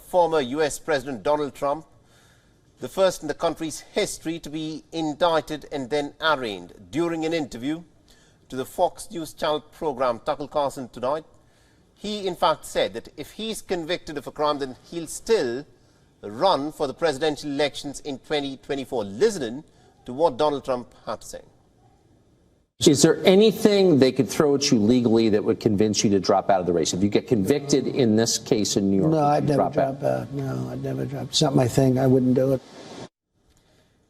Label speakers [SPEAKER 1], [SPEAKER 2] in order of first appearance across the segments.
[SPEAKER 1] former US President Donald Trump, the first in the country's history to be indicted and then arraigned. During an interview to the Fox News Channel program Tucker Carlson tonight, he in fact said that if he's convicted of a crime, then he'll still run for the presidential elections in 2024. Listening to what Donald Trump had to say.
[SPEAKER 2] Is there anything they could throw at you legally that would convince you to drop out of the race? If you get convicted in this case in New York,
[SPEAKER 3] no, I'd never drop out. No, I'd never drop. It's not my thing. I wouldn't do it.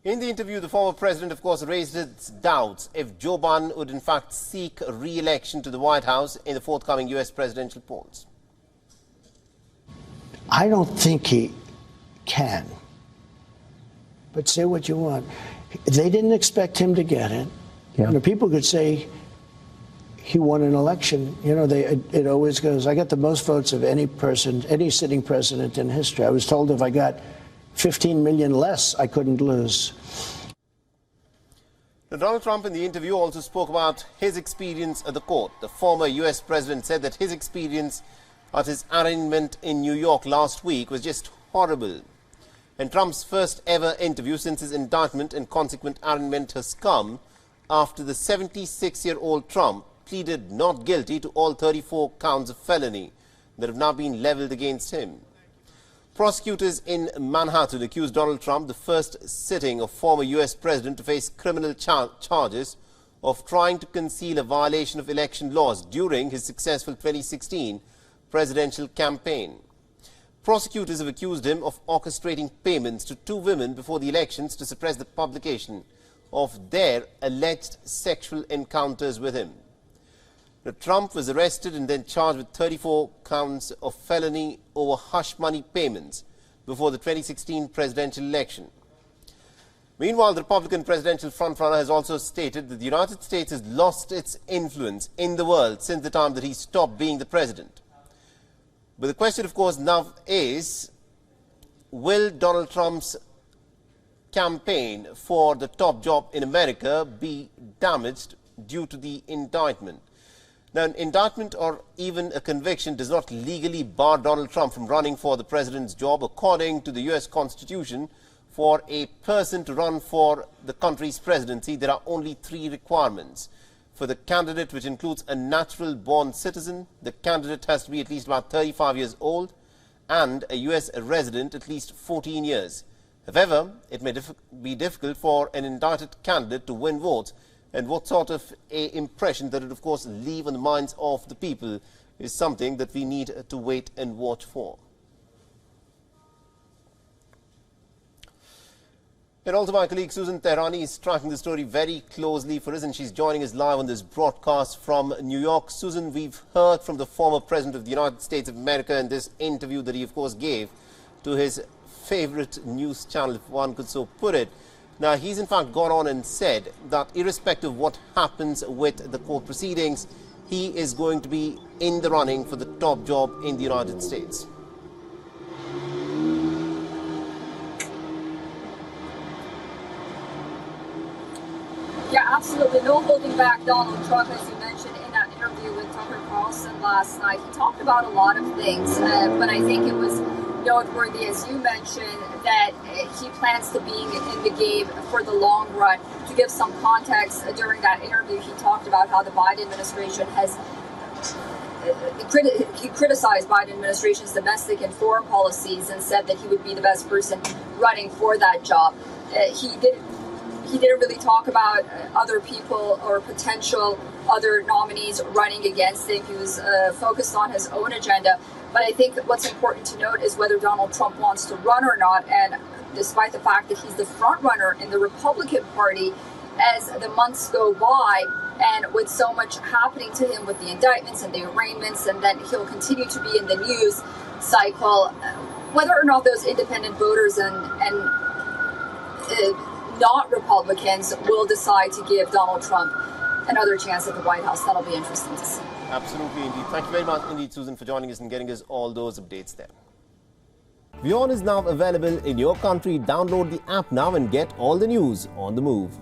[SPEAKER 1] In the interview, the former president, of course, raised his doubts if Joe Biden would in fact seek re-election to the White House in the forthcoming U.S. presidential polls.
[SPEAKER 3] I don't think he can. But say what you want. They didn't expect him to get it.
[SPEAKER 2] Yeah.
[SPEAKER 3] You know, people could say he won an election. You know, it always goes, I got the most votes of any person, any sitting president in history. I was told if I got 15 million less, I couldn't lose.
[SPEAKER 1] Now, Donald Trump in the interview also spoke about his experience at the court. The former U.S. president said that his experience at his arraignment in New York last week was just horrible. And Trump's first ever interview since his indictment and consequent arraignment has come after the 76-year-old Trump pleaded not guilty to all 34 counts of felony that have now been leveled against him. Prosecutors in Manhattan accused Donald Trump, the first sitting of former U.S. president, to face criminal charges of trying to conceal a violation of election laws during his successful 2016 presidential campaign. Prosecutors have accused him of orchestrating payments to two women before the elections to suppress the publication of their alleged sexual encounters with him. Now, Trump was arrested and then charged with 34 counts of felony over hush money payments before the 2016 presidential election. Meanwhile, the Republican presidential frontrunner has also stated that the United States has lost its influence in the world since the time that he stopped being the president. But the question, of course, now is, will Donald Trump's campaign for the top job in America be damaged due to the indictment? Now, an indictment or even a conviction does not legally bar Donald Trump from running for the president's job. According to the U.S. Constitution, for a person to run for the country's presidency, there are only three requirements. For the candidate, which includes a natural-born citizen, the candidate has to be at least about 35 years old and a U.S. resident at least 14 years. However, it may be difficult for an indicted candidate to win votes, and what sort of a impression that it, of course, leave on the minds of the people is something that we need to wait and watch for. And also my colleague Susan Tehrani is tracking the story very closely for us, and she's joining us live on this broadcast from New York. Susan, we've heard from the former President of the United States of America in this interview that he, of course, gave to his favorite news channel, if one could so put it. Now, he's in fact gone on and said that irrespective of what happens with the court proceedings, he is going to be in the running for the top job in the United States.
[SPEAKER 4] Yeah, absolutely. No holding back Donald Trump, as you mentioned in that interview with Tucker Carlson last night. He talked about a lot of things, but I think it was noteworthy, as you mentioned, that he plans to be in the game for the long run. To give some context, during that interview, he talked about how the Biden administration has he criticized Biden administration's domestic and foreign policies and said that he would be the best person running for that job. He didn't really talk about other people or potential other nominees running against him. He was focused on his own agenda. But I think what's important to note is whether Donald Trump wants to run or not. And despite the fact that he's the front runner in the Republican Party, as the months go by and with so much happening to him with the indictments and the arraignments, and then he'll continue to be in the news cycle, whether or not those independent voters and not Republicans will decide to give Donald Trump another chance at the White House. That'll be interesting to see.
[SPEAKER 1] Absolutely, indeed. Thank you very much indeed, Susan, for joining us and getting us all those updates there. WION is now available in your country. Download the app now and get all the news on the move.